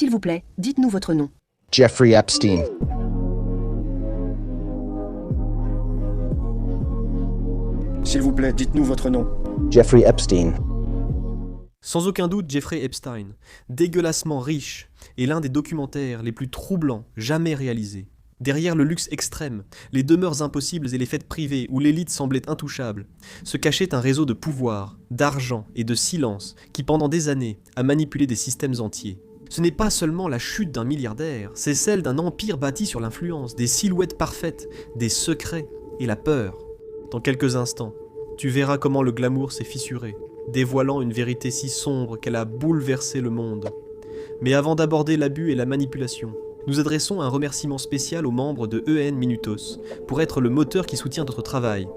S'il vous plaît, dites-nous votre nom. Jeffrey Epstein. S'il vous plaît, dites-nous votre nom. Jeffrey Epstein. Sans aucun doute, Jeffrey Epstein, dégueulassement riche, est l'un des documentaires les plus troublants jamais réalisés. Derrière le luxe extrême, les demeures impossibles et les fêtes privées où l'élite semblait intouchable, se cachait un réseau de pouvoir, d'argent et de silence qui pendant des années a manipulé des systèmes entiers. Ce n'est pas seulement la chute d'un milliardaire, c'est celle d'un empire bâti sur l'influence, des silhouettes parfaites, des secrets et la peur. Dans quelques instants, tu verras comment le glamour s'est fissuré, dévoilant une vérité si sombre qu'elle a bouleversé le monde. Mais avant d'aborder l'abus et la manipulation, nous adressons un remerciement spécial aux membres de EN Minutos pour être le moteur qui soutient notre travail.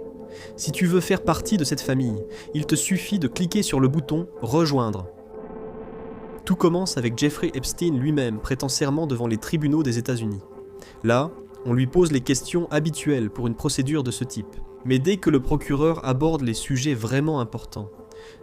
Si tu veux faire partie de cette famille, il te suffit de cliquer sur le bouton « Rejoindre ». Tout commence avec Jeffrey Epstein lui-même prêtant serment devant les tribunaux des États-Unis. Là, on lui pose les questions habituelles pour une procédure de ce type. Mais dès que le procureur aborde les sujets vraiment importants,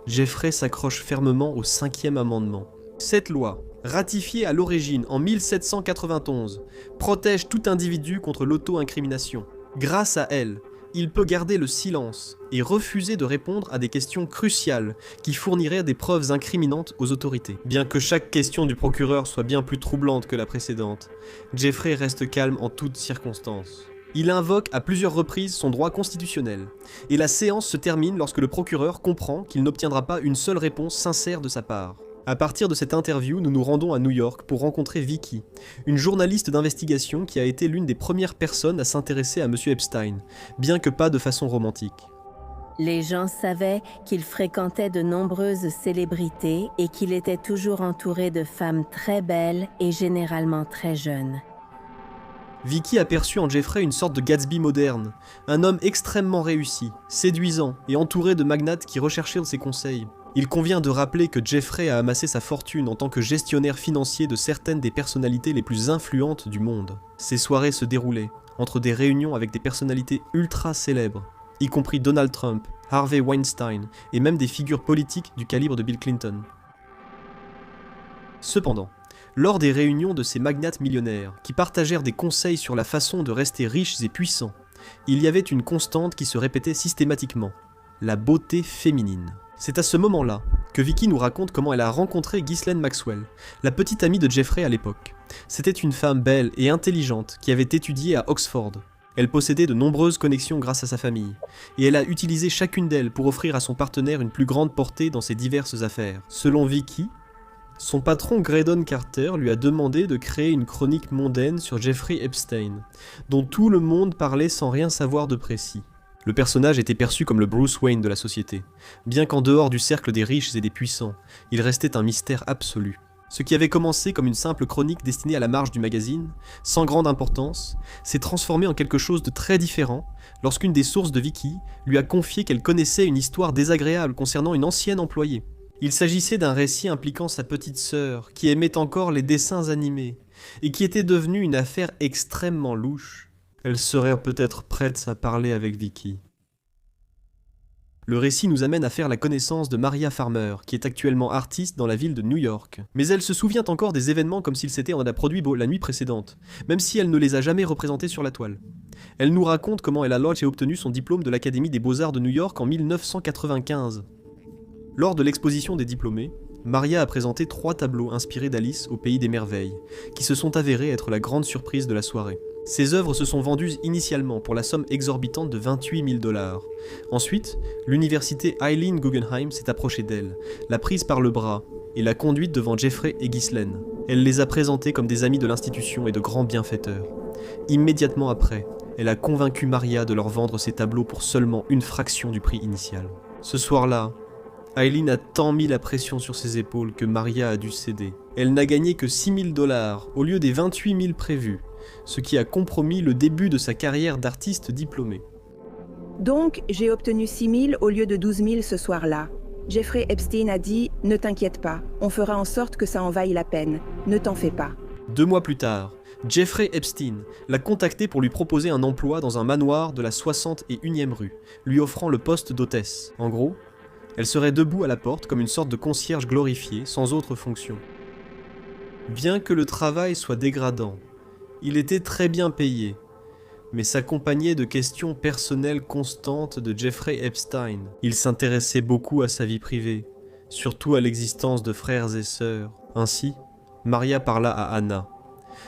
Jeffrey s'accroche fermement au 5e amendement. Cette loi, ratifiée à l'origine en 1791, protège tout individu contre l'auto-incrimination. Grâce à elle, il peut garder le silence et refuser de répondre à des questions cruciales qui fourniraient des preuves incriminantes aux autorités. Bien que chaque question du procureur soit bien plus troublante que la précédente, Jeffrey reste calme en toutes circonstances. Il invoque à plusieurs reprises son droit constitutionnel, et la séance se termine lorsque le procureur comprend qu'il n'obtiendra pas une seule réponse sincère de sa part. À partir de cette interview, nous nous rendons à New York pour rencontrer Vicky, une journaliste d'investigation qui a été l'une des premières personnes à s'intéresser à M. Epstein, bien que pas de façon romantique. Les gens savaient qu'il fréquentait de nombreuses célébrités et qu'il était toujours entouré de femmes très belles et généralement très jeunes. Vicky aperçut en Jeffrey une sorte de Gatsby moderne, un homme extrêmement réussi, séduisant et entouré de magnates qui recherchaient ses conseils. Il convient de rappeler que Jeffrey a amassé sa fortune en tant que gestionnaire financier de certaines des personnalités les plus influentes du monde. Ces soirées se déroulaient entre des réunions avec des personnalités ultra célèbres, y compris Donald Trump, Harvey Weinstein et même des figures politiques du calibre de Bill Clinton. Cependant, lors des réunions de ces magnates millionnaires, qui partagèrent des conseils sur la façon de rester riches et puissants, il y avait une constante qui se répétait systématiquement, la beauté féminine. C'est à ce moment-là que Vicky nous raconte comment elle a rencontré Ghislaine Maxwell, la petite amie de Jeffrey à l'époque. C'était une femme belle et intelligente qui avait étudié à Oxford. Elle possédait de nombreuses connexions grâce à sa famille, et elle a utilisé chacune d'elles pour offrir à son partenaire une plus grande portée dans ses diverses affaires. Selon Vicky, son patron Graydon Carter lui a demandé de créer une chronique mondaine sur Jeffrey Epstein, dont tout le monde parlait sans rien savoir de précis. Le personnage était perçu comme le Bruce Wayne de la société, bien qu'en dehors du cercle des riches et des puissants, il restait un mystère absolu. Ce qui avait commencé comme une simple chronique destinée à la marge du magazine, sans grande importance, s'est transformé en quelque chose de très différent lorsqu'une des sources de Vicky lui a confié qu'elle connaissait une histoire désagréable concernant une ancienne employée. Il s'agissait d'un récit impliquant sa petite sœur, qui aimait encore les dessins animés, et qui était devenue une affaire extrêmement louche. Elle serait peut-être prête à parler avec Vicky. Le récit nous amène à faire la connaissance de Maria Farmer, qui est actuellement artiste dans la ville de New York. Mais elle se souvient encore des événements comme s'ils s'étaient en a produit la nuit précédente, même si elle ne les a jamais représentés sur la toile. Elle nous raconte comment elle a lodge et obtenu son diplôme de l'Académie des Beaux-Arts de New York en 1995. Lors de l'exposition des diplômés, Maria a présenté 3 tableaux inspirés d'Alice au Pays des Merveilles, qui se sont avérés être la grande surprise de la soirée. Ces œuvres se sont vendues initialement pour la somme exorbitante de 28 000 $. Ensuite, l'université Eileen Guggenheim s'est approchée d'elle, l'a prise par le bras et l'a conduite devant Jeffrey et Ghislaine. Elle les a présentés comme des amis de l'institution et de grands bienfaiteurs. Immédiatement après, elle a convaincu Maria de leur vendre ses tableaux pour seulement une fraction du prix initial. Ce soir-là, Eileen a tant mis la pression sur ses épaules que Maria a dû céder. Elle n'a gagné que 6 000 $ au lieu des 28 000 prévus, ce qui a compromis le début de sa carrière d'artiste diplômé. Donc, j'ai obtenu 6 000 au lieu de 12 000 ce soir-là. Jeffrey Epstein a dit « Ne t'inquiète pas, on fera en sorte que ça en vaille la peine. Ne t'en fais pas. » 2 mois plus tard, Jeffrey Epstein l'a contacté pour lui proposer un emploi dans un manoir de la 61e rue, lui offrant le poste d'hôtesse. En gros, elle serait debout à la porte comme une sorte de concierge glorifié, sans autre fonction. Bien que le travail soit dégradant, il était très bien payé, mais s'accompagnait de questions personnelles constantes de Jeffrey Epstein. Il s'intéressait beaucoup à sa vie privée, surtout à l'existence de frères et sœurs. Ainsi, Maria parla à Anna.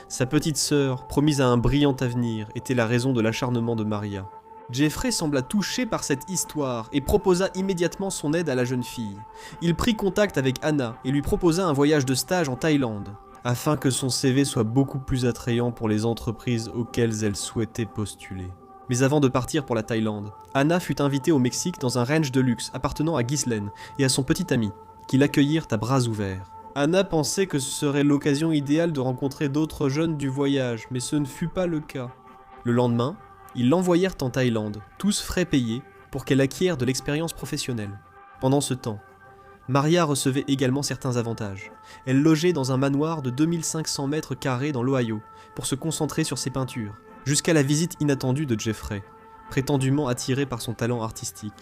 Sa petite sœur, promise à un brillant avenir, était la raison de l'acharnement de Maria. Jeffrey sembla touché par cette histoire et proposa immédiatement son aide à la jeune fille. Il prit contact avec Anna et lui proposa un voyage de stage en Thaïlande, afin que son CV soit beaucoup plus attrayant pour les entreprises auxquelles elle souhaitait postuler. Mais avant de partir pour la Thaïlande, Anna fut invitée au Mexique dans un ranch de luxe appartenant à Ghislaine et à son petit ami, qui l'accueillirent à bras ouverts. Anna pensait que ce serait l'occasion idéale de rencontrer d'autres jeunes du voyage, mais ce ne fut pas le cas. Le lendemain, ils l'envoyèrent en Thaïlande, tous frais payés, pour qu'elle acquiert de l'expérience professionnelle. Pendant ce temps, Maria recevait également certains avantages. Elle logeait dans un manoir de 2500 mètres carrés dans l'Ohio, pour se concentrer sur ses peintures, jusqu'à la visite inattendue de Jeffrey, prétendument attiré par son talent artistique.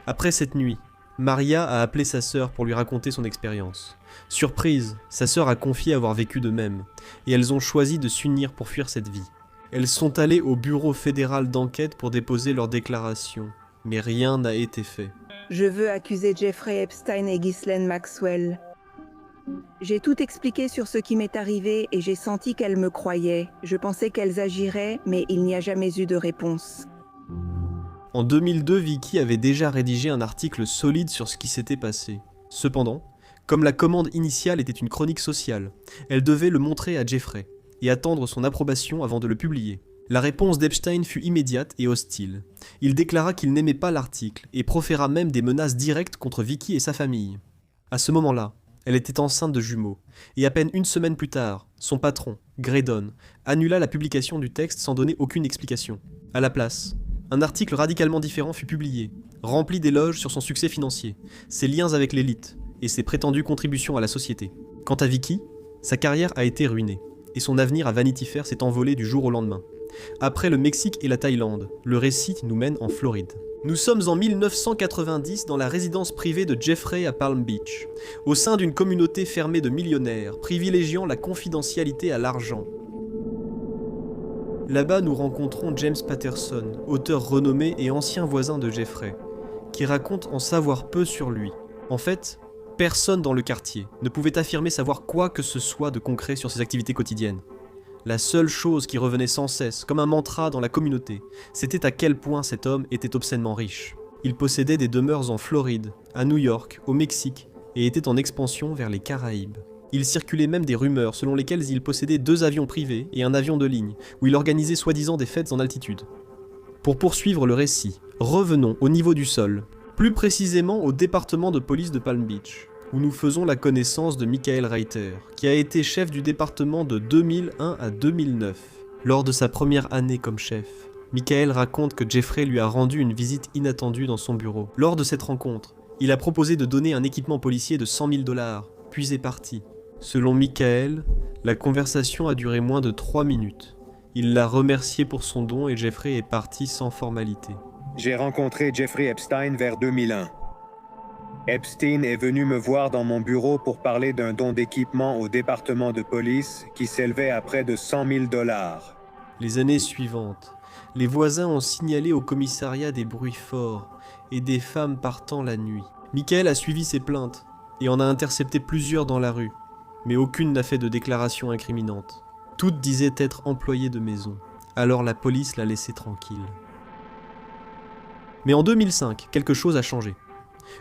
Après cette nuit, Maria a appelé sa sœur pour lui raconter son expérience. Surprise, sa sœur a confié avoir vécu de même, et elles ont choisi de s'unir pour fuir cette vie. Elles sont allées au bureau fédéral d'enquête pour déposer leur déclaration, mais rien n'a été fait. Je veux accuser Jeffrey Epstein et Ghislaine Maxwell. J'ai tout expliqué sur ce qui m'est arrivé et j'ai senti qu'elles me croyaient. Je pensais qu'elles agiraient, mais il n'y a jamais eu de réponse. En 2002, Vicky avait déjà rédigé un article solide sur ce qui s'était passé. Cependant, comme la commande initiale était une chronique sociale, elle devait le montrer à Jeffrey et attendre son approbation avant de le publier. La réponse d'Epstein fut immédiate et hostile. Il déclara qu'il n'aimait pas l'article et proféra même des menaces directes contre Vicky et sa famille. À ce moment-là, elle était enceinte de jumeaux, et à peine une semaine plus tard, son patron, Graydon, annula la publication du texte sans donner aucune explication. À la place, un article radicalement différent fut publié, rempli d'éloges sur son succès financier, ses liens avec l'élite et ses prétendues contributions à la société. Quant à Vicky, sa carrière a été ruinée, et son avenir à Vanity Fair s'est envolé du jour au lendemain. Après le Mexique et la Thaïlande, le récit nous mène en Floride. Nous sommes en 1990 dans la résidence privée de Jeffrey à Palm Beach, au sein d'une communauté fermée de millionnaires, privilégiant la confidentialité à l'argent. Là-bas, nous rencontrons James Patterson, auteur renommé et ancien voisin de Jeffrey, qui raconte en savoir peu sur lui. En fait, personne dans le quartier ne pouvait affirmer savoir quoi que ce soit de concret sur ses activités quotidiennes. La seule chose qui revenait sans cesse, comme un mantra dans la communauté, c'était à quel point cet homme était obscènement riche. Il possédait des demeures en Floride, à New York, au Mexique, et était en expansion vers les Caraïbes. Il circulait même des rumeurs selon lesquelles il possédait 2 avions privés et un avion de ligne, où il organisait soi-disant des fêtes en altitude. Pour poursuivre le récit, revenons au niveau du sol, plus précisément au département de police de Palm Beach, où nous faisons la connaissance de Michael Reiter, qui a été chef du département de 2001 à 2009. Lors de sa première année comme chef, Michael raconte que Jeffrey lui a rendu une visite inattendue dans son bureau. Lors de cette rencontre, il a proposé de donner un équipement policier de 100 000 $, puis est parti. Selon Michael, la conversation a duré moins de 3 minutes. Il l'a remercié pour son don et Jeffrey est parti sans formalité. J'ai rencontré Jeffrey Epstein vers 2001. Epstein est venu me voir dans mon bureau pour parler d'un don d'équipement au département de police qui s'élevait à près de 100 000 $. Les années suivantes, les voisins ont signalé au commissariat des bruits forts et des femmes partant la nuit. Michael a suivi ces plaintes et en a intercepté plusieurs dans la rue, mais aucune n'a fait de déclaration incriminante. Toutes disaient être employées de maison, alors la police l'a laissé tranquille. Mais en 2005, quelque chose a changé.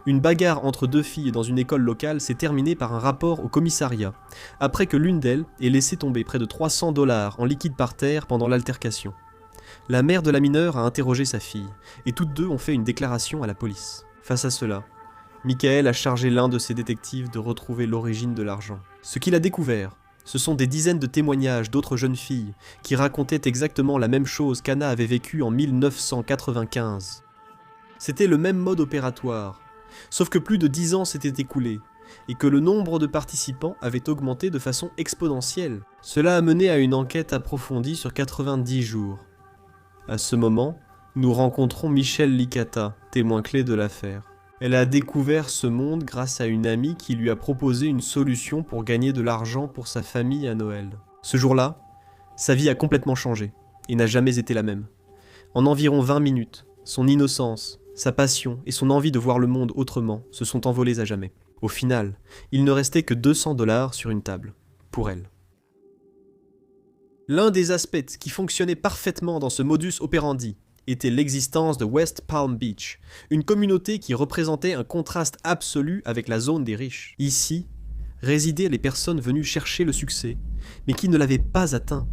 Une bagarre entre 2 filles dans une école locale s'est terminée par un rapport au commissariat, après que l'une d'elles ait laissé tomber près de 300 $ en liquide par terre pendant l'altercation. La mère de la mineure a interrogé sa fille, et toutes deux ont fait une déclaration à la police. Face à cela, Michael a chargé l'un de ses détectives de retrouver l'origine de l'argent. Ce qu'il a découvert, ce sont des dizaines de témoignages d'autres jeunes filles qui racontaient exactement la même chose qu'Anna avait vécue en 1995. C'était le même mode opératoire, sauf que plus de 10 ans s'étaient écoulés, et que le nombre de participants avait augmenté de façon exponentielle. Cela a mené à une enquête approfondie sur 90 jours. À ce moment, nous rencontrons Michel Licata, témoin clé de l'affaire. Elle a découvert ce monde grâce à une amie qui lui a proposé une solution pour gagner de l'argent pour sa famille à Noël. Ce jour-là, sa vie a complètement changé et n'a jamais été la même. En environ 20 minutes, son innocence, sa passion et son envie de voir le monde autrement se sont envolés à jamais. Au final, il ne restait que 200 $ sur une table, pour elle. L'un des aspects qui fonctionnait parfaitement dans ce modus operandi était l'existence de West Palm Beach, une communauté qui représentait un contraste absolu avec la zone des riches. Ici, résidaient les personnes venues chercher le succès, mais qui ne l'avaient pas atteint.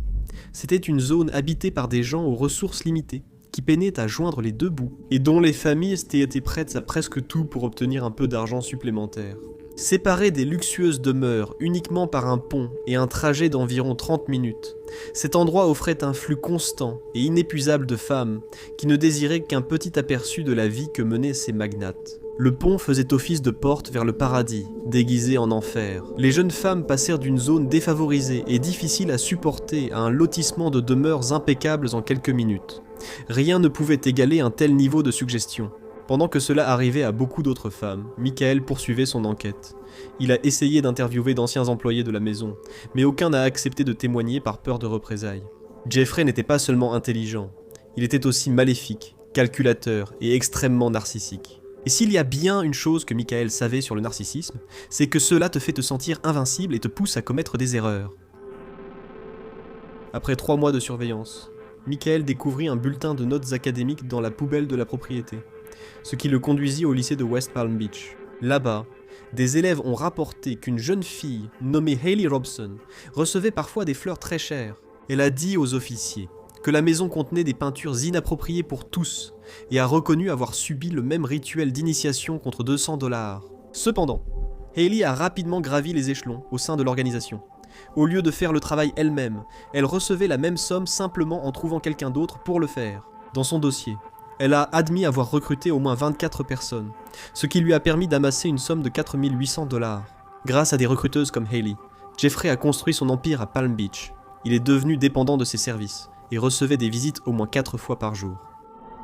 C'était une zone habitée par des gens aux ressources limitées, qui peinaient à joindre les deux bouts, et dont les familles étaient prêtes à presque tout pour obtenir un peu d'argent supplémentaire. Séparés des luxueuses demeures uniquement par un pont et un trajet d'environ 30 minutes, cet endroit offrait un flux constant et inépuisable de femmes qui ne désiraient qu'un petit aperçu de la vie que menaient ces magnates. Le pont faisait office de porte vers le paradis, déguisé en enfer. Les jeunes femmes passèrent d'une zone défavorisée et difficile à supporter à un lotissement de demeures impeccables en quelques minutes. Rien ne pouvait égaler un tel niveau de suggestion. Pendant que cela arrivait à beaucoup d'autres femmes, Michael poursuivait son enquête. Il a essayé d'interviewer d'anciens employés de la maison, mais aucun n'a accepté de témoigner par peur de représailles. Jeffrey n'était pas seulement intelligent, il était aussi maléfique, calculateur et extrêmement narcissique. Et s'il y a bien une chose que Michael savait sur le narcissisme, c'est que cela te fait te sentir invincible et te pousse à commettre des erreurs. Après 3 mois de surveillance, Michael découvrit un bulletin de notes académiques dans la poubelle de la propriété, ce qui le conduisit au lycée de West Palm Beach. Là-bas, des élèves ont rapporté qu'une jeune fille nommée Hayley Robson recevait parfois des fleurs très chères. Elle a dit aux officiers que la maison contenait des peintures inappropriées pour tous et a reconnu avoir subi le même rituel d'initiation contre 200 $. Cependant, Hayley a rapidement gravi les échelons au sein de l'organisation. Au lieu de faire le travail elle-même, elle recevait la même somme simplement en trouvant quelqu'un d'autre pour le faire. Dans son dossier, elle a admis avoir recruté au moins 24 personnes, ce qui lui a permis d'amasser une somme de 4 800 $. Grâce à des recruteuses comme Hayley, Jeffrey a construit son empire à Palm Beach. Il est devenu dépendant de ses services et recevait des visites au moins 4 fois par jour.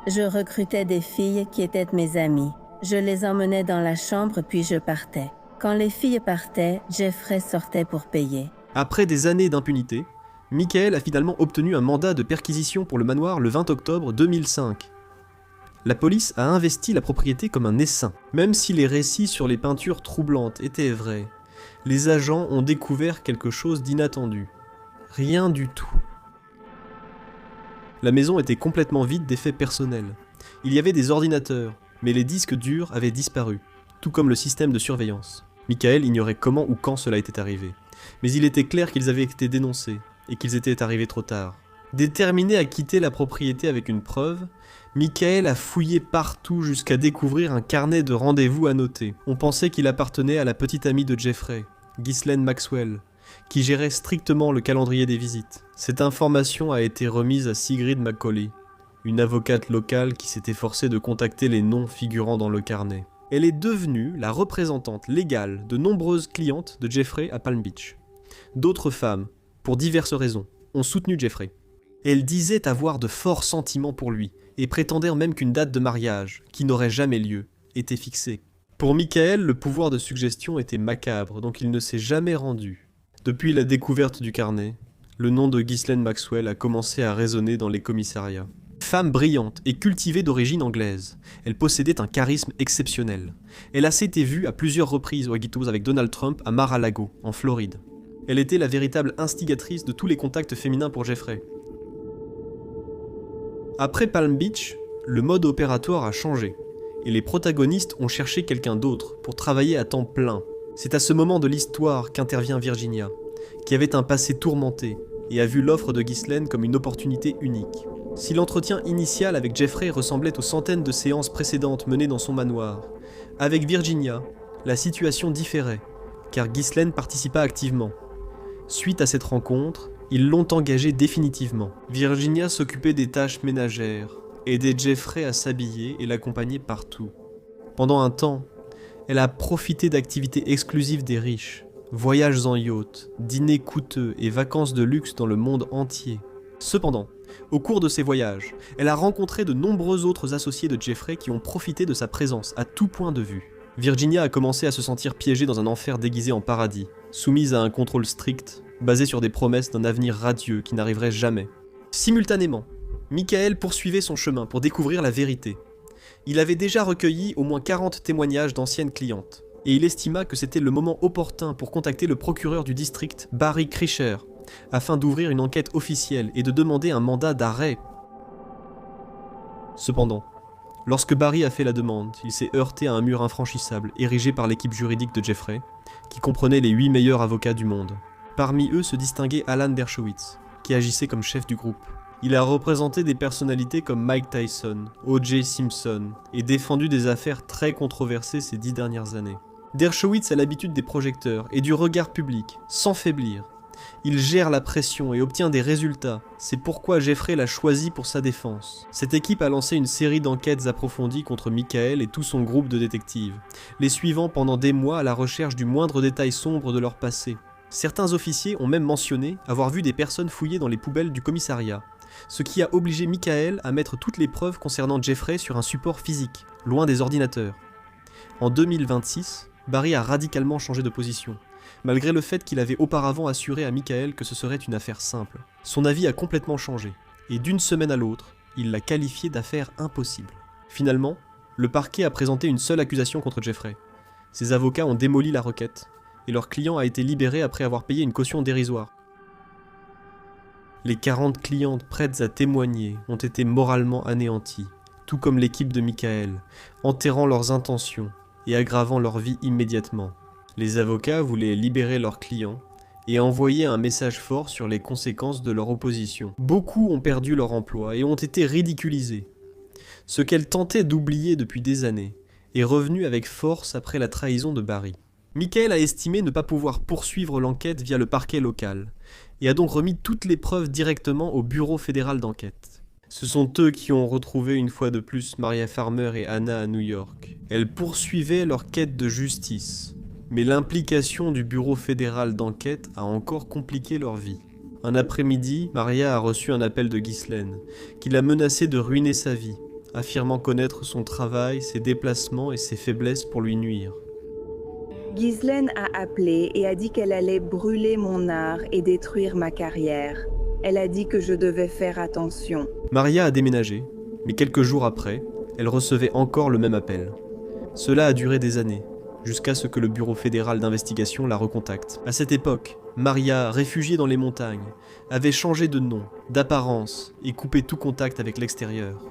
Je recrutais des filles qui étaient mes amies. Je les emmenais dans la chambre puis je partais. Quand les filles partaient, Jeffrey sortait pour payer. Après des années d'impunité, Michael a finalement obtenu un mandat de perquisition pour le manoir le 20 octobre 2005. La police a investi la propriété comme un essaim. Même si les récits sur les peintures troublantes étaient vrais, les agents ont découvert quelque chose d'inattendu. Rien du tout. La maison était complètement vide d'effets personnels. Il y avait des ordinateurs, mais les disques durs avaient disparu, tout comme le système de surveillance. Michael ignorait comment ou quand cela était arrivé, mais il était clair qu'ils avaient été dénoncés et qu'ils étaient arrivés trop tard. Déterminé à quitter la propriété avec une preuve, Michael a fouillé partout jusqu'à découvrir un carnet de rendez-vous annoté. On pensait qu'il appartenait à la petite amie de Jeffrey, Ghislaine Maxwell, qui gérait strictement le calendrier des visites. Cette information a été remise à Sigrid McCauley, une avocate locale qui s'est efforcée de contacter les noms figurant dans le carnet. Elle est devenue la représentante légale de nombreuses clientes de Jeffrey à Palm Beach. D'autres femmes, pour diverses raisons, ont soutenu Jeffrey. Elles disaient avoir de forts sentiments pour lui et prétendèrent même qu'une date de mariage, qui n'aurait jamais lieu, était fixée. Pour Michael, le pouvoir de suggestion était macabre, donc il ne s'est jamais rendu. Depuis la découverte du carnet, le nom de Ghislaine Maxwell a commencé à résonner dans les commissariats. Femme brillante et cultivée d'origine anglaise, elle possédait un charisme exceptionnel. Elle a été vue à plusieurs reprises au Aguitos avec Donald Trump à Mar-a-Lago, en Floride. Elle était la véritable instigatrice de tous les contacts féminins pour Jeffrey. Après Palm Beach, le mode opératoire a changé, et les protagonistes ont cherché quelqu'un d'autre pour travailler à temps plein. C'est à ce moment de l'histoire qu'intervient Virginia, qui avait un passé tourmenté et a vu l'offre de Ghislaine comme une opportunité unique. Si l'entretien initial avec Jeffrey ressemblait aux centaines de séances précédentes menées dans son manoir, avec Virginia, la situation différait, car Ghislaine participa activement. Suite à cette rencontre, ils l'ont engagée définitivement. Virginia s'occupait des tâches ménagères, aidait Jeffrey à s'habiller et l'accompagnait partout. Pendant un temps, elle a profité d'activités exclusives des riches, voyages en yacht, dîners coûteux et vacances de luxe dans le monde entier. Cependant, au cours de ses voyages, elle a rencontré de nombreux autres associés de Jeffrey qui ont profité de sa présence à tout point de vue. Virginia a commencé à se sentir piégée dans un enfer déguisé en paradis, soumise à un contrôle strict, basé sur des promesses d'un avenir radieux qui n'arriverait jamais. Simultanément, Michael poursuivait son chemin pour découvrir la vérité. Il avait déjà recueilli au moins 40 témoignages d'anciennes clientes, et il estima que c'était le moment opportun pour contacter le procureur du district, Barry Krischer, afin d'ouvrir une enquête officielle et de demander un mandat d'arrêt. Cependant, lorsque Barry a fait la demande, il s'est heurté à un mur infranchissable érigé par l'équipe juridique de Jeffrey, qui comprenait les 8 meilleurs avocats du monde. Parmi eux se distinguait Alan Dershowitz, qui agissait comme chef du groupe. Il a représenté des personnalités comme Mike Tyson, O.J. Simpson, et défendu des affaires très controversées ces 10 dernières années. Dershowitz a l'habitude des projecteurs et du regard public, sans faiblir. Il gère la pression et obtient des résultats, c'est pourquoi Jeffrey l'a choisi pour sa défense. Cette équipe a lancé une série d'enquêtes approfondies contre Michael et tout son groupe de détectives, les suivant pendant des mois à la recherche du moindre détail sombre de leur passé. Certains officiers ont même mentionné avoir vu des personnes fouiller dans les poubelles du commissariat, ce qui a obligé Michael à mettre toutes les preuves concernant Jeffrey sur un support physique, loin des ordinateurs. En 2026, Barry a radicalement changé de position, malgré le fait qu'il avait auparavant assuré à Michael que ce serait une affaire simple. Son avis a complètement changé, et d'une semaine à l'autre, il l'a qualifié d'affaire impossible. Finalement, le parquet a présenté une seule accusation contre Jeffrey. Ses avocats ont démoli la requête, et leur client a été libéré après avoir payé une caution dérisoire. Les 40 clientes prêtes à témoigner ont été moralement anéanties, tout comme l'équipe de Michael, enterrant leurs intentions et aggravant leur vie immédiatement. Les avocats voulaient libérer leurs clients et envoyer un message fort sur les conséquences de leur opposition. Beaucoup ont perdu leur emploi et ont été ridiculisés. Ce qu'elles tentaient d'oublier depuis des années est revenu avec force après la trahison de Barry. Michael a estimé ne pas pouvoir poursuivre l'enquête via le parquet local, et a donc remis toutes les preuves directement au Bureau fédéral d'enquête. Ce sont eux qui ont retrouvé une fois de plus Maria Farmer et Anna à New York. Elles poursuivaient leur quête de justice, mais l'implication du Bureau fédéral d'enquête a encore compliqué leur vie. Un après-midi, Maria a reçu un appel de Ghislaine, qui l'a menacée de ruiner sa vie, affirmant connaître son travail, ses déplacements et ses faiblesses pour lui nuire. Ghislaine a appelé et a dit qu'elle allait brûler mon art et détruire ma carrière. Elle a dit que je devais faire attention. Maria a déménagé, mais quelques jours après, elle recevait encore le même appel. Cela a duré des années, jusqu'à ce que le Bureau fédéral d'investigation la recontacte. À cette époque, Maria, réfugiée dans les montagnes, avait changé de nom, d'apparence et coupé tout contact avec l'extérieur.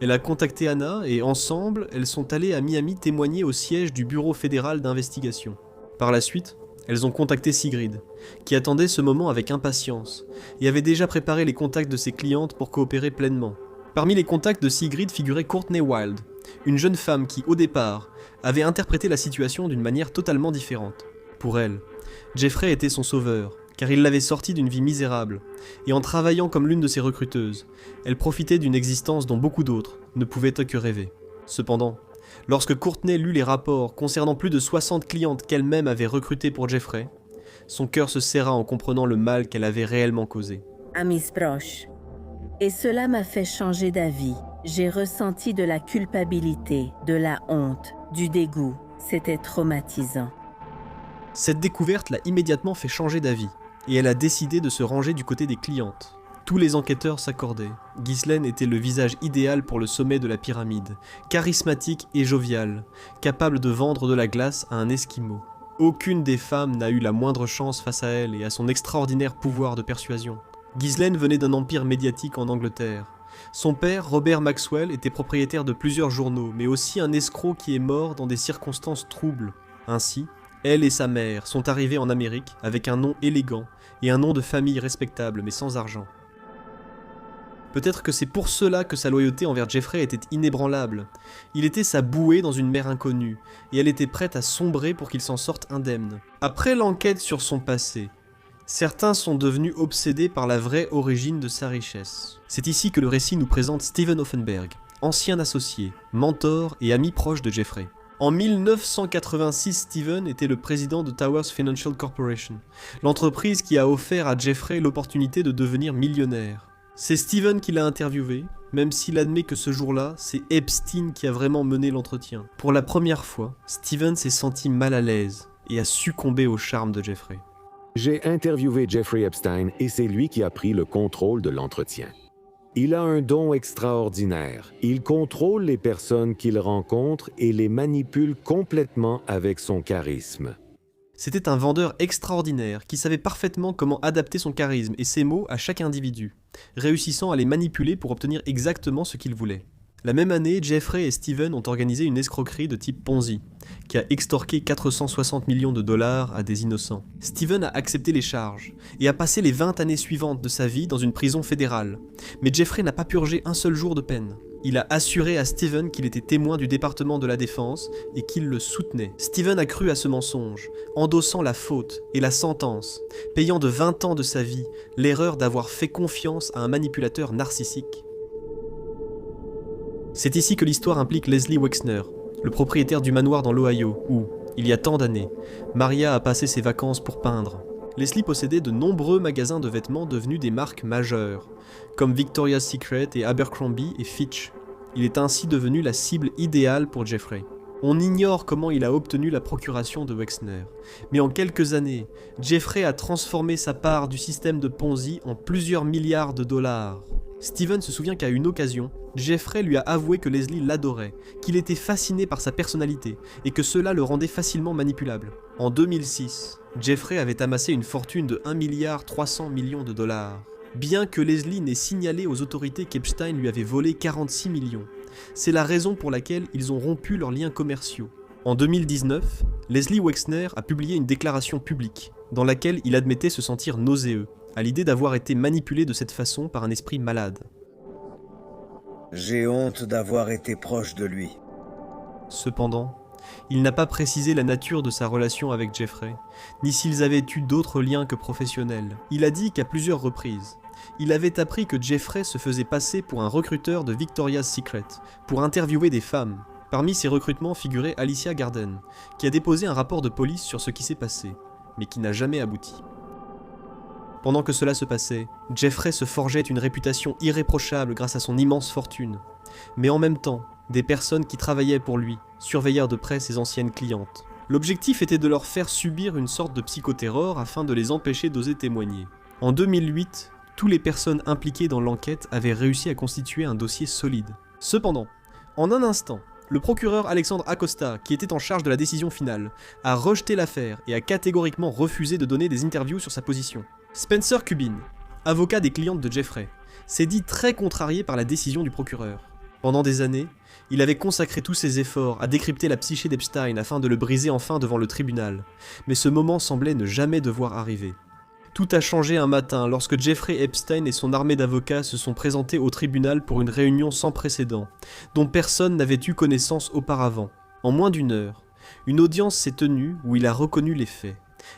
Elle a contacté Anna et ensemble, elles sont allées à Miami témoigner au siège du Bureau fédéral d'investigation. Par la suite, elles ont contacté Sigrid, qui attendait ce moment avec impatience et avait déjà préparé les contacts de ses clientes pour coopérer pleinement. Parmi les contacts de Sigrid figurait Courtney Wild, une jeune femme qui, au départ, avait interprété la situation d'une manière totalement différente. Pour elle, Jeffrey était son sauveur, car il l'avait sortie d'une vie misérable, et en travaillant comme l'une de ses recruteuses, elle profitait d'une existence dont beaucoup d'autres ne pouvaient que rêver. Cependant, lorsque Courtney lut les rapports concernant plus de 60 clientes qu'elle-même avait recrutées pour Jeffrey, son cœur se serra en comprenant le mal qu'elle avait réellement causé. Amis proches. Et cela m'a fait changer d'avis. J'ai ressenti de la culpabilité, de la honte, du dégoût. C'était traumatisant. Cette découverte l'a immédiatement fait changer d'avis, et elle a décidé de se ranger du côté des clientes. Tous les enquêteurs s'accordaient. Ghislaine était le visage idéal pour le sommet de la pyramide, charismatique et jovial, capable de vendre de la glace à un esquimau. Aucune des femmes n'a eu la moindre chance face à elle et à son extraordinaire pouvoir de persuasion. Ghislaine venait d'un empire médiatique en Angleterre. Son père, Robert Maxwell, était propriétaire de plusieurs journaux, mais aussi un escroc qui est mort dans des circonstances troubles. Ainsi, elle et sa mère sont arrivées en Amérique avec un nom élégant et un nom de famille respectable mais sans argent. Peut-être que c'est pour cela que sa loyauté envers Jeffrey était inébranlable. Il était sa bouée dans une mer inconnue, et elle était prête à sombrer pour qu'il s'en sorte indemne. Après l'enquête sur son passé, certains sont devenus obsédés par la vraie origine de sa richesse. C'est ici que le récit nous présente Steven Hoffenberg, ancien associé, mentor et ami proche de Jeffrey. En 1986, Steven était le président de Towers Financial Corporation, l'entreprise qui a offert à Jeffrey l'opportunité de devenir millionnaire. C'est Steven qui l'a interviewé, même s'il admet que ce jour-là, c'est Epstein qui a vraiment mené l'entretien. Pour la première fois, Steven s'est senti mal à l'aise et a succombé au charme de Jeffrey. J'ai interviewé Jeffrey Epstein et c'est lui qui a pris le contrôle de l'entretien. Il a un don extraordinaire. Il contrôle les personnes qu'il rencontre et les manipule complètement avec son charisme. C'était un vendeur extraordinaire qui savait parfaitement comment adapter son charisme et ses mots à chaque individu, réussissant à les manipuler pour obtenir exactement ce qu'il voulait. La même année, Jeffrey et Steven ont organisé une escroquerie de type Ponzi, qui a extorqué 460 millions de dollars à des innocents. Steven a accepté les charges, et a passé les 20 années suivantes de sa vie dans une prison fédérale. Mais Jeffrey n'a pas purgé un seul jour de peine. Il a assuré à Steven qu'il était témoin du département de la défense et qu'il le soutenait. Steven a cru à ce mensonge, endossant la faute et la sentence, payant de 20 ans de sa vie l'erreur d'avoir fait confiance à un manipulateur narcissique. C'est ici que l'histoire implique Leslie Wexner, le propriétaire du manoir dans l'Ohio, où, il y a tant d'années, Maria a passé ses vacances pour peindre. Leslie possédait de nombreux magasins de vêtements devenus des marques majeures, comme Victoria's Secret et Abercrombie et Fitch. Il est ainsi devenu la cible idéale pour Jeffrey. On ignore comment il a obtenu la procuration de Wexner, mais en quelques années, Jeffrey a transformé sa part du système de Ponzi en plusieurs milliards de dollars. Steven se souvient qu'à une occasion, Jeffrey lui a avoué que Leslie l'adorait, qu'il était fasciné par sa personnalité et que cela le rendait facilement manipulable. En 2006, Jeffrey avait amassé une fortune de 1,3 milliard de dollars. Bien que Leslie n'ait signalé aux autorités qu'Epstein lui avait volé 46 millions. C'est la raison pour laquelle ils ont rompu leurs liens commerciaux. En 2019, Leslie Wexner a publié une déclaration publique, dans laquelle il admettait se sentir nauséeux, à l'idée d'avoir été manipulé de cette façon par un esprit malade. J'ai honte d'avoir été proche de lui. Cependant, il n'a pas précisé la nature de sa relation avec Jeffrey, ni s'ils avaient eu d'autres liens que professionnels. Il a dit qu'à plusieurs reprises, il avait appris que Jeffrey se faisait passer pour un recruteur de Victoria's Secret, pour interviewer des femmes. Parmi ces recrutements figurait Alicia Garden, qui a déposé un rapport de police sur ce qui s'est passé, mais qui n'a jamais abouti. Pendant que cela se passait, Jeffrey se forgeait une réputation irréprochable grâce à son immense fortune. Mais en même temps, des personnes qui travaillaient pour lui surveillèrent de près ses anciennes clientes. L'objectif était de leur faire subir une sorte de psychoterror afin de les empêcher d'oser témoigner. En 2008, toutes les personnes impliquées dans l'enquête avaient réussi à constituer un dossier solide. Cependant, en un instant, le procureur Alexandre Acosta, qui était en charge de la décision finale, a rejeté l'affaire et a catégoriquement refusé de donner des interviews sur sa position. Spencer Cubin, avocat des clientes de Jeffrey, s'est dit très contrarié par la décision du procureur. Pendant des années, il avait consacré tous ses efforts à décrypter la psyché d'Epstein afin de le briser enfin devant le tribunal, mais ce moment semblait ne jamais devoir arriver. Tout a changé un matin lorsque Jeffrey Epstein et son armée d'avocats se sont présentés au tribunal pour une réunion sans précédent, dont personne n'avait eu connaissance auparavant. En moins d'une heure, une audience s'est tenue où il a reconnu les faits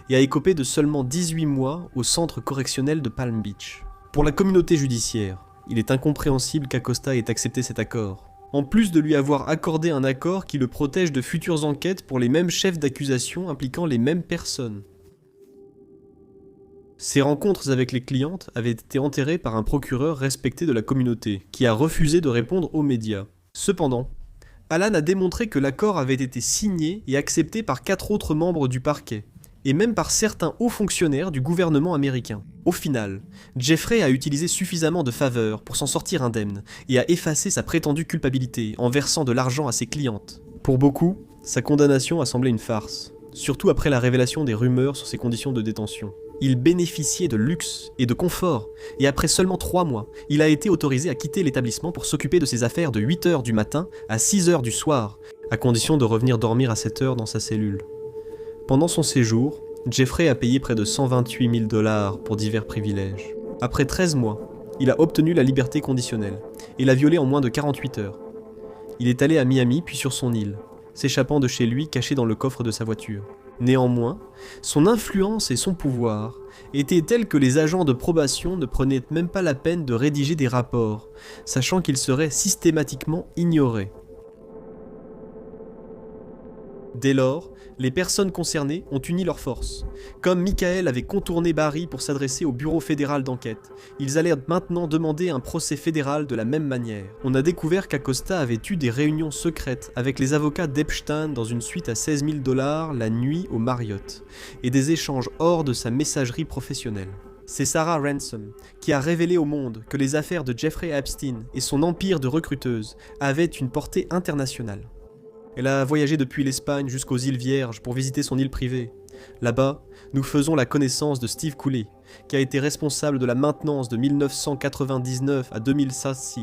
et a écopé de seulement 18 mois au centre correctionnel de Palm Beach. Pour la communauté judiciaire, il est incompréhensible qu'Acosta ait accepté cet accord. En plus de lui avoir accordé un accord qui le protège de futures enquêtes pour les mêmes chefs d'accusation impliquant les mêmes personnes. Ces rencontres avec les clientes avaient été enterrées par un procureur respecté de la communauté, qui a refusé de répondre aux médias. Cependant, Alan a démontré que l'accord avait été signé et accepté par 4 autres membres du parquet, et même par certains hauts fonctionnaires du gouvernement américain. Au final, Jeffrey a utilisé suffisamment de faveurs pour s'en sortir indemne et a effacé sa prétendue culpabilité en versant de l'argent à ses clientes. Pour beaucoup, sa condamnation a semblé une farce, surtout après la révélation des rumeurs sur ses conditions de détention. Il bénéficiait de luxe et de confort, et après seulement 3 mois, il a été autorisé à quitter l'établissement pour s'occuper de ses affaires de 8h du matin à 6h du soir, à condition de revenir dormir à 7h dans sa cellule. Pendant son séjour, Jeffrey a payé près de 128 000 $ pour divers privilèges. Après 13 mois, il a obtenu la liberté conditionnelle, et l'a violée en moins de 48 heures. Il est allé à Miami puis sur son île, s'échappant de chez lui caché dans le coffre de sa voiture. Néanmoins, son influence et son pouvoir étaient tels que les agents de probation ne prenaient même pas la peine de rédiger des rapports, sachant qu'ils seraient systématiquement ignorés. Dès lors, les personnes concernées ont uni leurs forces. Comme Michael avait contourné Barry pour s'adresser au bureau fédéral d'enquête, ils allèrent maintenant demander un procès fédéral de la même manière. On a découvert qu'Acosta avait eu des réunions secrètes avec les avocats d'Epstein dans une suite à 16 000 $ la nuit au Marriott, et des échanges hors de sa messagerie professionnelle. C'est Sarah Ransom qui a révélé au monde que les affaires de Jeffrey Epstein et son empire de recruteuse avaient une portée internationale. Elle a voyagé depuis l'Espagne jusqu'aux îles Vierges pour visiter son île privée. Là-bas, nous faisons la connaissance de Steve Cooley, qui a été responsable de la maintenance de 1999 à 2006.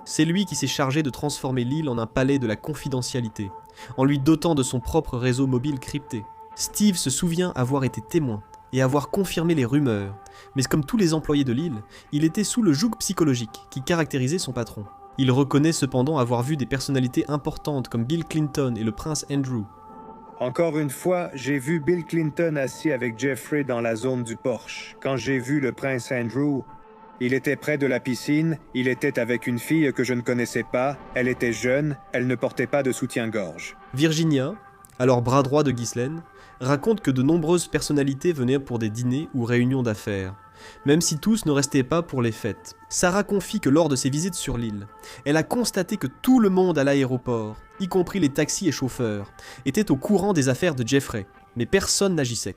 C'est lui qui s'est chargé de transformer l'île en un palais de la confidentialité, en lui dotant de son propre réseau mobile crypté. Steve se souvient avoir été témoin et avoir confirmé les rumeurs, mais comme tous les employés de l'île, il était sous le joug psychologique qui caractérisait son patron. Il reconnaît cependant avoir vu des personnalités importantes comme Bill Clinton et le prince Andrew. Encore une fois, j'ai vu Bill Clinton assis avec Jeffrey dans la zone du porche. Quand j'ai vu le prince Andrew, il était près de la piscine, il était avec une fille que je ne connaissais pas, elle était jeune, elle ne portait pas de soutien-gorge. Virginia, alors bras droit de Ghislaine, raconte que de nombreuses personnalités venaient pour des dîners ou réunions d'affaires, même si tous ne restaient pas pour les fêtes. Sarah confie que lors de ses visites sur l'île, elle a constaté que tout le monde à l'aéroport, y compris les taxis et chauffeurs, était au courant des affaires de Jeffrey, mais personne n'agissait.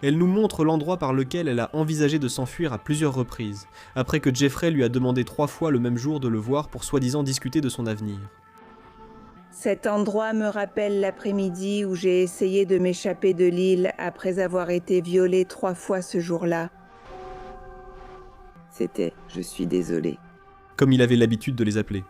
Elle nous montre l'endroit par lequel elle a envisagé de s'enfuir à plusieurs reprises, après que Jeffrey lui a demandé 3 fois le même jour de le voir pour soi-disant discuter de son avenir. Cet endroit me rappelle l'après-midi où j'ai essayé de m'échapper de l'île après avoir été violée 3 fois ce jour-là. C'était « je suis désolée ». Comme il avait l'habitude de les appeler.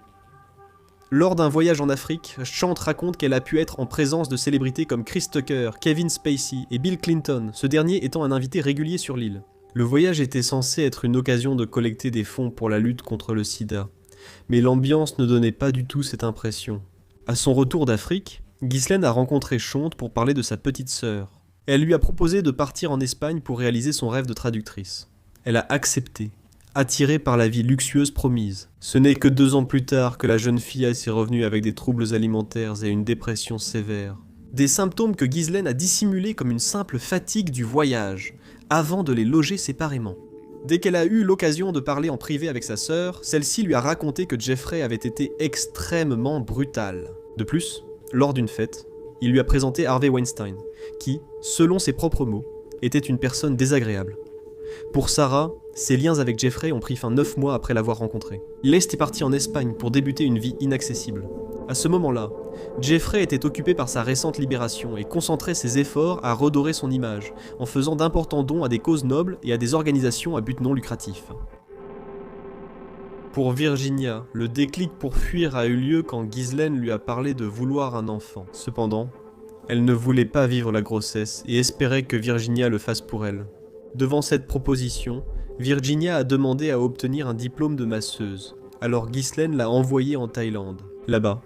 Lors d'un voyage en Afrique, Chant raconte qu'elle a pu être en présence de célébrités comme Chris Tucker, Kevin Spacey et Bill Clinton, ce dernier étant un invité régulier sur l'île. Le voyage était censé être une occasion de collecter des fonds pour la lutte contre le sida, mais l'ambiance ne donnait pas du tout cette impression. À son retour d'Afrique, Ghislaine a rencontré Chant pour parler de sa petite sœur. Elle lui a proposé de partir en Espagne pour réaliser son rêve de traductrice. Elle a accepté, attirée par la vie luxueuse promise. Ce n'est que 2 ans plus tard que la jeune fille s'est revenue avec des troubles alimentaires et une dépression sévère. Des symptômes que Ghislaine a dissimulés comme une simple fatigue du voyage, avant de les loger séparément. Dès qu'elle a eu l'occasion de parler en privé avec sa sœur, celle-ci lui a raconté que Jeffrey avait été extrêmement brutal. De plus, lors d'une fête, il lui a présenté Harvey Weinstein, qui, selon ses propres mots, était une personne désagréable. Pour Sarah, ses liens avec Jeffrey ont pris fin 9 mois après l'avoir rencontré. L'Est est parti en Espagne pour débuter une vie inaccessible. À ce moment-là, Jeffrey était occupé par sa récente libération et concentrait ses efforts à redorer son image, en faisant d'importants dons à des causes nobles et à des organisations à but non lucratif. Pour Virginia, le déclic pour fuir a eu lieu quand Ghislaine lui a parlé de vouloir un enfant. Cependant, elle ne voulait pas vivre la grossesse et espérait que Virginia le fasse pour elle. Devant cette proposition, Virginia a demandé à obtenir un diplôme de masseuse. Alors Ghislaine l'a envoyée en Thaïlande. Là-bas,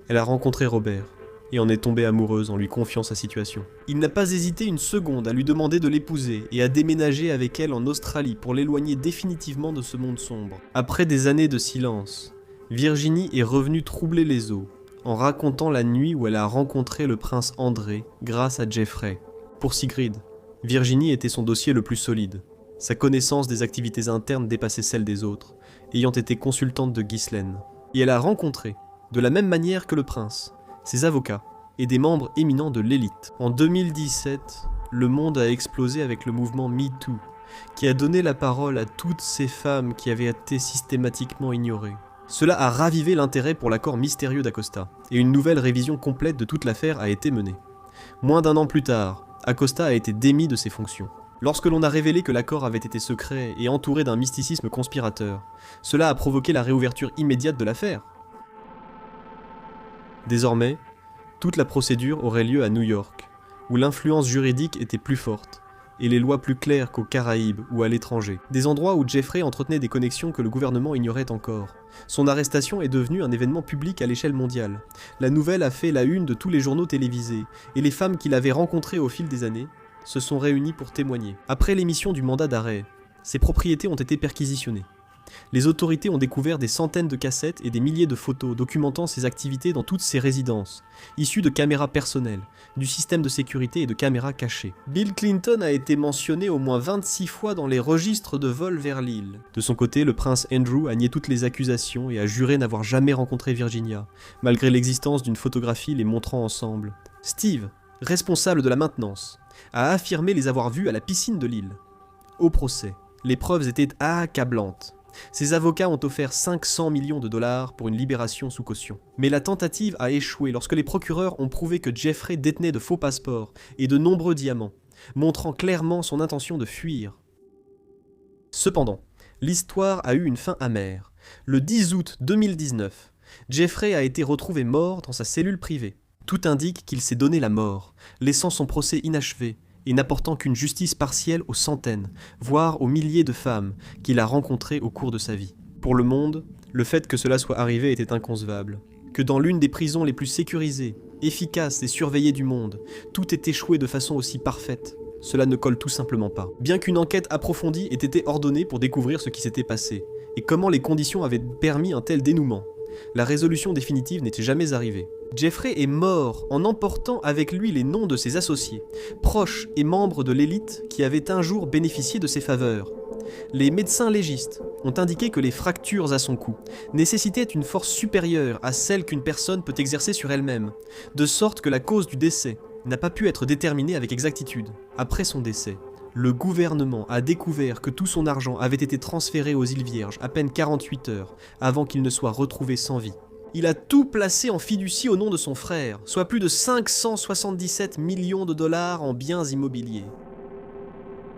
elle a rencontré Robert et en est tombée amoureuse en lui confiant sa situation. Il n'a pas hésité une seconde à lui demander de l'épouser et à déménager avec elle en Australie pour l'éloigner définitivement de ce monde sombre. Après des années de silence, Virginie est revenue troubler les eaux en racontant la nuit où elle a rencontré le prince André grâce à Jeffrey. Pour Sigrid, Virginie était son dossier le plus solide. Sa connaissance des activités internes dépassait celle des autres, ayant été consultante de Ghislaine. Et elle a rencontré, de la même manière que le prince, ses avocats et des membres éminents de l'élite. En 2017, le monde a explosé avec le mouvement MeToo, qui a donné la parole à toutes ces femmes qui avaient été systématiquement ignorées. Cela a ravivé l'intérêt pour l'accord mystérieux d'Acosta, et une nouvelle révision complète de toute l'affaire a été menée. Moins d'1 an plus tard, Acosta a été démis de ses fonctions. Lorsque l'on a révélé que l'accord avait été secret et entouré d'un mysticisme conspirateur, cela a provoqué la réouverture immédiate de l'affaire. Désormais, toute la procédure aurait lieu à New York, où l'influence juridique était plus forte, et les lois plus claires qu'aux Caraïbes ou à l'étranger. Des endroits où Jeffrey entretenait des connexions que le gouvernement ignorait encore. Son arrestation est devenue un événement public à l'échelle mondiale. La nouvelle a fait la une de tous les journaux télévisés, et les femmes qu'il avait rencontrées au fil des années se sont réunies pour témoigner. Après l'émission du mandat d'arrêt, ses propriétés ont été perquisitionnées. Les autorités ont découvert des centaines de cassettes et des milliers de photos documentant ses activités dans toutes ses résidences, issues de caméras personnelles, du système de sécurité et de caméras cachées. Bill Clinton a été mentionné au moins 26 fois dans les registres de vol vers l'île. De son côté, le prince Andrew a nié toutes les accusations et a juré n'avoir jamais rencontré Virginia, malgré l'existence d'une photographie les montrant ensemble. Steve, responsable de la maintenance, a affirmé les avoir vus à la piscine de l'île. Au procès, les preuves étaient accablantes. Ses avocats ont offert 500 millions de dollars pour une libération sous caution. Mais la tentative a échoué lorsque les procureurs ont prouvé que Jeffrey détenait de faux passeports et de nombreux diamants, montrant clairement son intention de fuir. Cependant, l'histoire a eu une fin amère. Le 10 août 2019, Jeffrey a été retrouvé mort dans sa cellule privée. Tout indique qu'il s'est donné la mort, laissant son procès inachevé, et n'apportant qu'une justice partielle aux centaines, voire aux milliers de femmes qu'il a rencontrées au cours de sa vie. Pour le monde, le fait que cela soit arrivé était inconcevable. Que dans l'une des prisons les plus sécurisées, efficaces et surveillées du monde, tout ait échoué de façon aussi parfaite, cela ne colle tout simplement pas. Bien qu'une enquête approfondie ait été ordonnée pour découvrir ce qui s'était passé, et comment les conditions avaient permis un tel dénouement, la résolution définitive n'était jamais arrivée. Jeffrey est mort en emportant avec lui les noms de ses associés, proches et membres de l'élite qui avaient un jour bénéficié de ses faveurs. Les médecins légistes ont indiqué que les fractures à son cou nécessitaient une force supérieure à celle qu'une personne peut exercer sur elle-même, de sorte que la cause du décès n'a pas pu être déterminée avec exactitude. Après son décès, le gouvernement a découvert que tout son argent avait été transféré aux îles Vierges à peine 48 heures avant qu'il ne soit retrouvé sans vie. Il a tout placé en fiducie au nom de son frère, soit plus de 577 millions de dollars en biens immobiliers.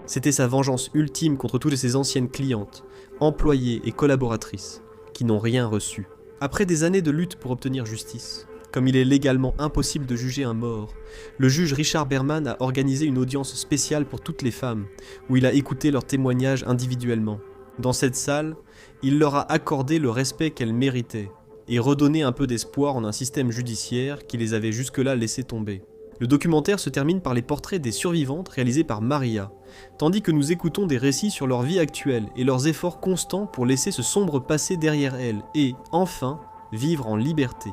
C'était sa vengeance ultime contre toutes ses anciennes clientes, employées et collaboratrices, qui n'ont rien reçu. Après des années de lutte pour obtenir justice, comme il est légalement impossible de juger un mort, le juge Richard Berman a organisé une audience spéciale pour toutes les femmes, où il a écouté leurs témoignages individuellement. Dans cette salle, il leur a accordé le respect qu'elles méritaient, et redonné un peu d'espoir en un système judiciaire qui les avait jusque-là laissés tomber. Le documentaire se termine par les portraits des survivantes réalisés par Maria, tandis que nous écoutons des récits sur leur vie actuelle et leurs efforts constants pour laisser ce sombre passé derrière elles et, enfin, vivre en liberté.